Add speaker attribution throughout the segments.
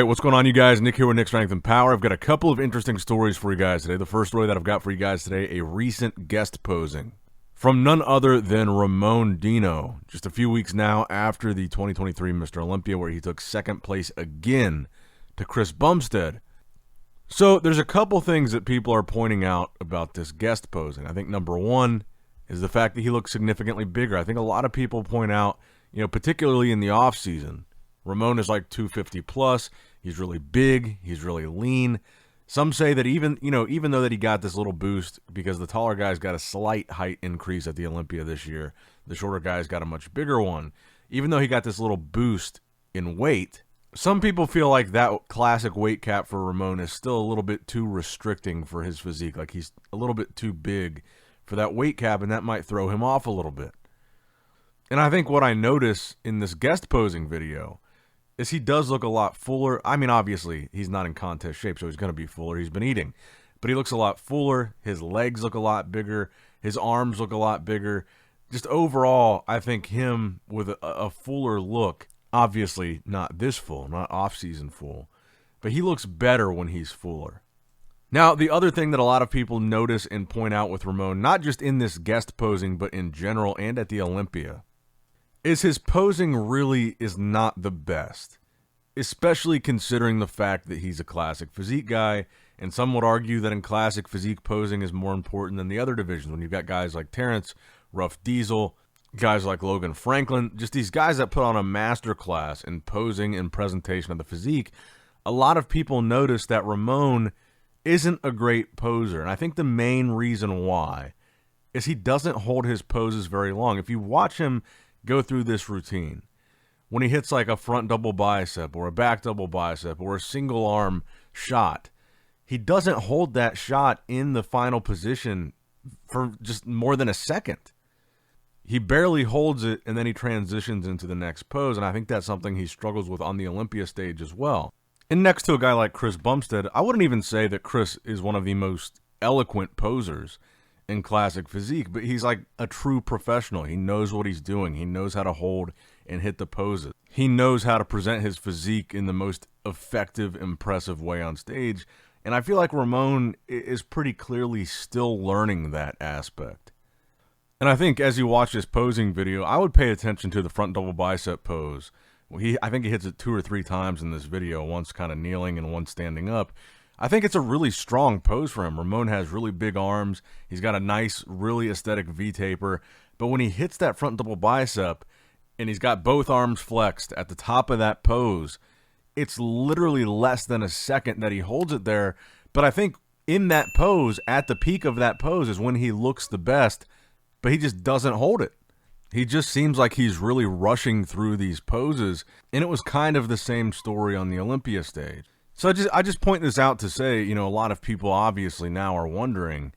Speaker 1: Alright, what's going on, you guys? Nick here with Nick Strength and Power. I've got a couple of interesting stories for you guys today. The first story that I've got for you guys today, a recent guest posing from none other than Ramon Dino, just a few weeks now after the 2023 Mr. Olympia, where he took second place again to Chris Bumstead. So there's a couple things that people are pointing out about this guest posing. I think number one is the fact that he looks significantly bigger. I think a lot of people point out, particularly in the off season, Ramon is like 250 plus. He's really big. He's really lean. Some say that even though that he got this little boost because the taller guy's got a slight height increase at the Olympia this year, the shorter guy's got a much bigger one. Even though he got this little boost in weight, some people feel like that classic weight cap for Ramon is still a little bit too restricting for his physique. Like he's a little bit too big for that weight cap, and that might throw him off a little bit. And I think what I notice in this guest posing video is he does look a lot fuller. I mean, obviously, he's not in contest shape, so he's going to be fuller. He's been eating. But he looks a lot fuller. His legs look a lot bigger. His arms look a lot bigger. Just overall, I think him with a fuller look, obviously not this full, not off-season full, but he looks better when he's fuller. Now, the other thing that a lot of people notice and point out with Ramon, not just in this guest posing, but in general and at the Olympia, is his posing really is not the best, especially considering the fact that he's a classic physique guy, and some would argue that in classic physique posing is more important than the other divisions. When you've got guys like Terrence, Rough Diesel, guys like Logan Franklin, just these guys that put on a master class in posing and presentation of the physique, a lot of people notice that Ramon isn't a great poser, and I think the main reason why is he doesn't hold his poses very long. If you watch him go through this routine, when he hits like a front double bicep or a back double bicep or a single arm shot, he doesn't hold that shot in the final position for just more than a second. He barely holds it, and then he transitions into the next pose, and I think that's something he struggles with on the Olympia stage as well. And next to a guy like Chris Bumstead, I wouldn't even say that Chris is one of the most eloquent posers in classic physique, but he's like a true professional. He knows what he's doing. He knows how to hold and hit the poses. He knows how to present his physique in the most effective, impressive way on stage, and I feel like Ramon is pretty clearly still learning that aspect. And I think as you watch this posing video, I would pay attention to the front double bicep pose. I think he hits it 2 or 3 times in this video, once kind of kneeling and once standing up. I think it's a really strong pose for him. Ramon has really big arms. He's got a nice, really aesthetic V-taper. But when he hits that front double bicep and he's got both arms flexed at the top of that pose, it's literally less than a second that he holds it there. But I think in that pose, at the peak of that pose, is when he looks the best, but he just doesn't hold it. He just seems like he's really rushing through these poses, and it was kind of the same story on the Olympia stage. So I just point this out to say, a lot of people obviously now are wondering,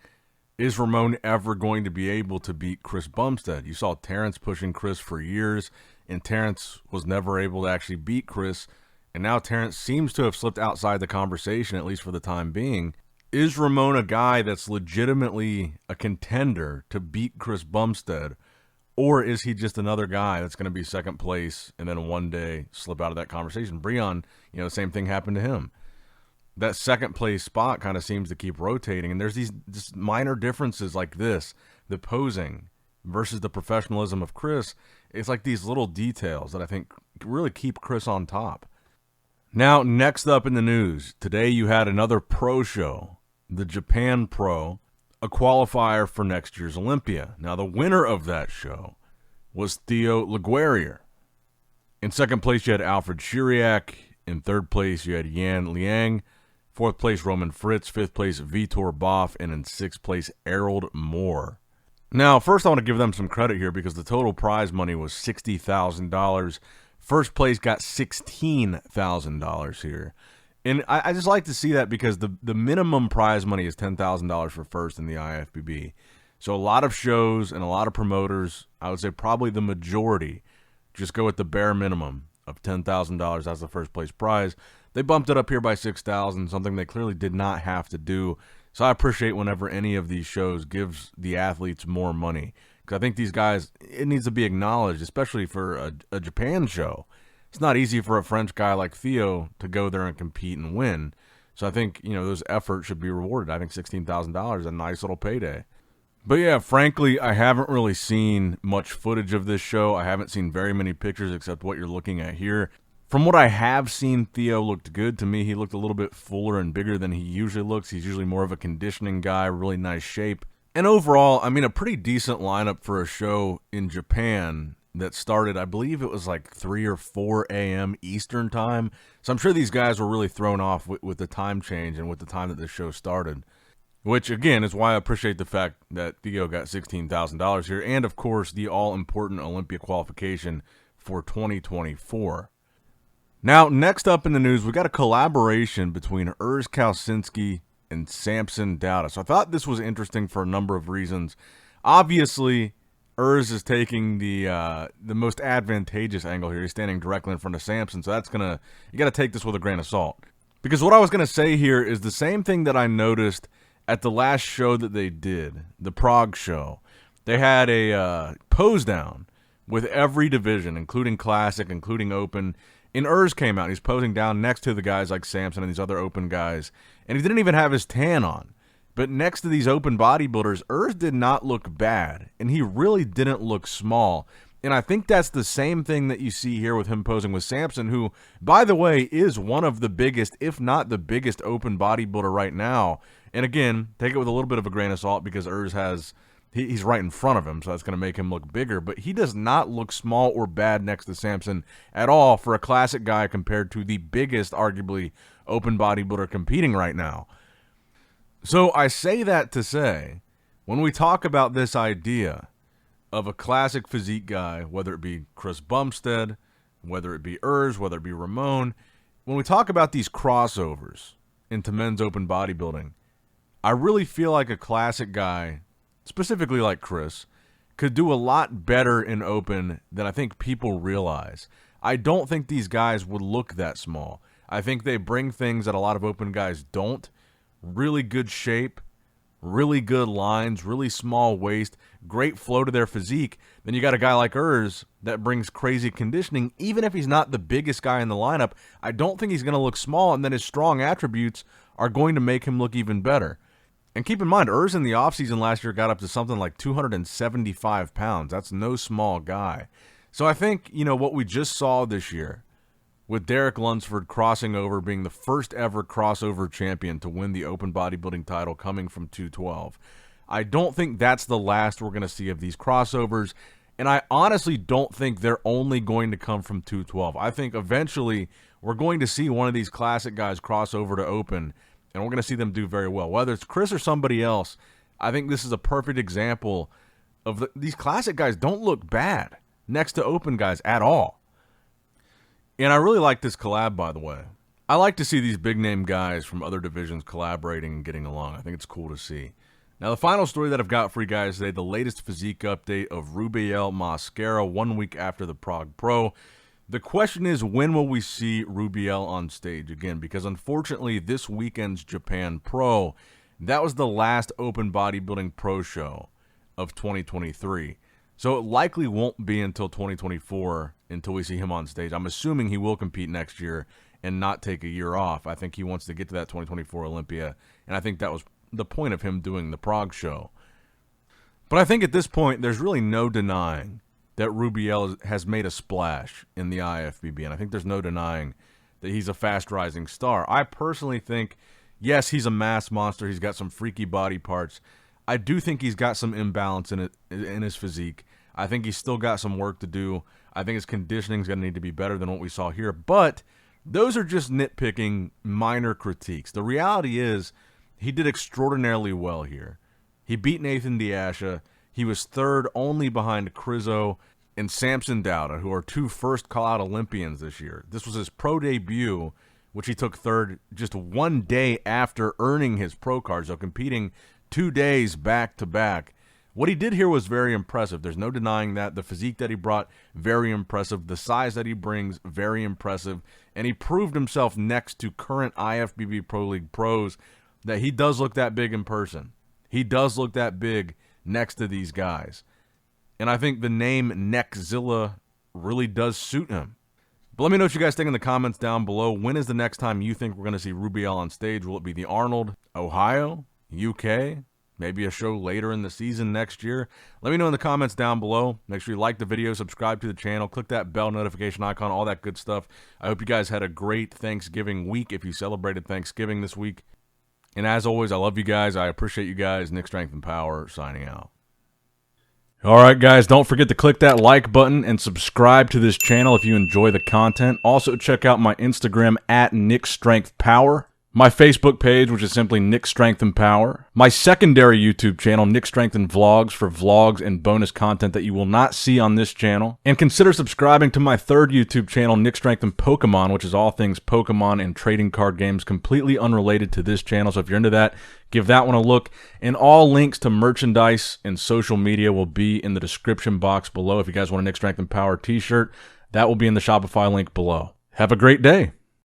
Speaker 1: is Ramon ever going to be able to beat Chris Bumstead? You saw Terrence pushing Chris for years, and Terrence was never able to actually beat Chris, and now Terrence seems to have slipped outside the conversation, at least for the time being. Is Ramon a guy that's legitimately a contender to beat Chris Bumstead, or is he just another guy that's going to be second place and then one day slip out of that conversation? Breon, the same thing happened to him. That second place spot kind of seems to keep rotating, and there's these just minor differences like this, the posing versus the professionalism of Chris. It's like these little details that I think really keep Chris on top. Now, next up in the news, today you had another pro show, the Japan Pro, a qualifier for next year's Olympia. Now, the winner of that show was Theo Laguerriere. In second place, you had Alfred Chiriac. In third place, you had Yan Liang. Fourth place, Roman Fritz. Fifth place, Vitor Boff. And in sixth place, Harold Moore. Now, first I want to give them some credit here because the total prize money was $60,000. First place got $16,000 here. And I just like to see that because the minimum prize money is $10,000 for first in the IFBB. So a lot of shows and a lot of promoters, I would say probably the majority, just go with the bare minimum of $10,000 as the first place prize. They bumped it up here by $6,000, something they clearly did not have to do. So I appreciate whenever any of these shows gives the athletes more money. Because I think these guys, it needs to be acknowledged, especially for a Japan show. it's not easy for a French guy like Theo to go there and compete and win. So I think, those efforts should be rewarded. I think $16,000 is a nice little payday. But yeah, frankly, I haven't really seen much footage of this show. I haven't seen very many pictures except what you're looking at here. From what I have seen, Theo looked good. To me, he looked a little bit fuller and bigger than he usually looks. He's usually more of a conditioning guy, really nice shape. And overall, I mean, a pretty decent lineup for a show in Japan that started, I believe it was like 3 or 4 a.m. Eastern time. So I'm sure these guys were really thrown off with the time change and with the time that the show started. Which, again, is why I appreciate the fact that Theo got $16,000 here. And, of course, the all-important Olympia qualification for 2024. Now, next up in the news, we got a collaboration between Urs Kausinski and Samson Dowda. So I thought this was interesting for a number of reasons. Obviously, Urs is taking the most advantageous angle here. He's standing directly in front of Samson, so you got to take this with a grain of salt. Because what I was going to say here is the same thing that I noticed at the last show that they did, the Prague show. They had a pose down with every division, including Classic, including Open. And Urs came out. He's posing down next to the guys like Samson and these other Open guys. And he didn't even have his tan on. But next to these Open bodybuilders, Urs did not look bad. And he really didn't look small. And I think that's the same thing that you see here with him posing with Samson, who, by the way, is one of the biggest, if not the biggest Open bodybuilder right now. And again, take it with a little bit of a grain of salt because Urs he's right in front of him, so that's going to make him look bigger. But he does not look small or bad next to Samson at all for a Classic guy compared to the biggest, arguably, Open bodybuilder competing right now. So I say that to say, when we talk about this idea of a Classic physique guy, whether it be Chris Bumstead, whether it be Urs, whether it be Ramon, when we talk about these crossovers into men's Open bodybuilding, I really feel like a Classic guy, specifically like Chris, could do a lot better in Open than I think people realize. I don't think these guys would look that small. I think they bring things that a lot of Open guys don't. Really good shape, really good lines, really small waist, great flow to their physique. Then you got a guy like Urs that brings crazy conditioning. Even if he's not the biggest guy in the lineup, I don't think he's going to look small, and then his strong attributes are going to make him look even better. And keep in mind, Urs in the offseason last year got up to something like 275 pounds. That's no small guy. So I think, what we just saw this year with Derek Lunsford crossing over, being the first ever crossover champion to win the Open bodybuilding title coming from 212. I don't think that's the last we're going to see of these crossovers. And I honestly don't think they're only going to come from 212. I think eventually we're going to see one of these Classic guys cross over to Open, and we're going to see them do very well. Whether it's Chris or somebody else, I think this is a perfect example of these Classic guys don't look bad next to Open guys at all. And I really like this collab, by the way. I like to see these big-name guys from other divisions collaborating and getting along. I think it's cool to see. Now, the final story that I've got for you guys today, the latest physique update of Rubiel Mascara 1 week after the Prague Pro. The question is, when will we see Rubiel on stage again? Because unfortunately, this weekend's Japan Pro, that was the last Open bodybuilding pro show of 2023. So it likely won't be until 2024 until we see him on stage. I'm assuming he will compete next year and not take a year off. I think he wants to get to that 2024 Olympia, and I think that was the point of him doing the Prague show. But I think at this point, there's really no denying that Rubiel has made a splash in the IFBB, and I think there's no denying that he's a fast-rising star. I personally think, yes, he's a mass monster. He's got some freaky body parts. I do think he's got some imbalance in his physique. I think he's still got some work to do. I think his conditioning is going to need to be better than what we saw here. But those are just nitpicking minor critiques. The reality is he did extraordinarily well here. He beat Nathan Diasha. He was third only behind Crizzo and Samson Dowda, who are two first call-out Olympians this year. This was his pro debut, which he took third just 1 day after earning his pro card, so competing 2 days back-to-back. What he did here was very impressive. There's no denying that. The physique that he brought, very impressive. The size that he brings, very impressive. And he proved himself next to current IFBB Pro League pros that he does look that big in person. He does look that big next to these guys. And I think the name NeckZilla really does suit him. But let me know what you guys think in the comments down below. When is the next time you think we're going to see Rubiel on stage? Will it be the Arnold, Ohio, UK? Maybe a show later in the season next year? Let me know in the comments down below. Make sure you like the video, subscribe to the channel, click that bell notification icon, all that good stuff. I hope you guys had a great Thanksgiving week if you celebrated Thanksgiving this week. And as always, I love you guys. I appreciate you guys. Nick Strength and Power signing out. All right, guys, don't forget to click that like button and subscribe to this channel if you enjoy the content. Also, check out my Instagram at NickStrengthPower. My Facebook page, which is simply Nick Strength and Power. My secondary YouTube channel, Nick Strength and Vlogs, for vlogs and bonus content that you will not see on this channel. And consider subscribing to my third YouTube channel, Nick Strength and Pokemon, which is all things Pokemon and trading card games, completely unrelated to this channel. So if you're into that, give that one a look. And all links to merchandise and social media will be in the description box below. If you guys want a Nick Strength and Power t-shirt, that will be in the Shopify link below. Have a great day.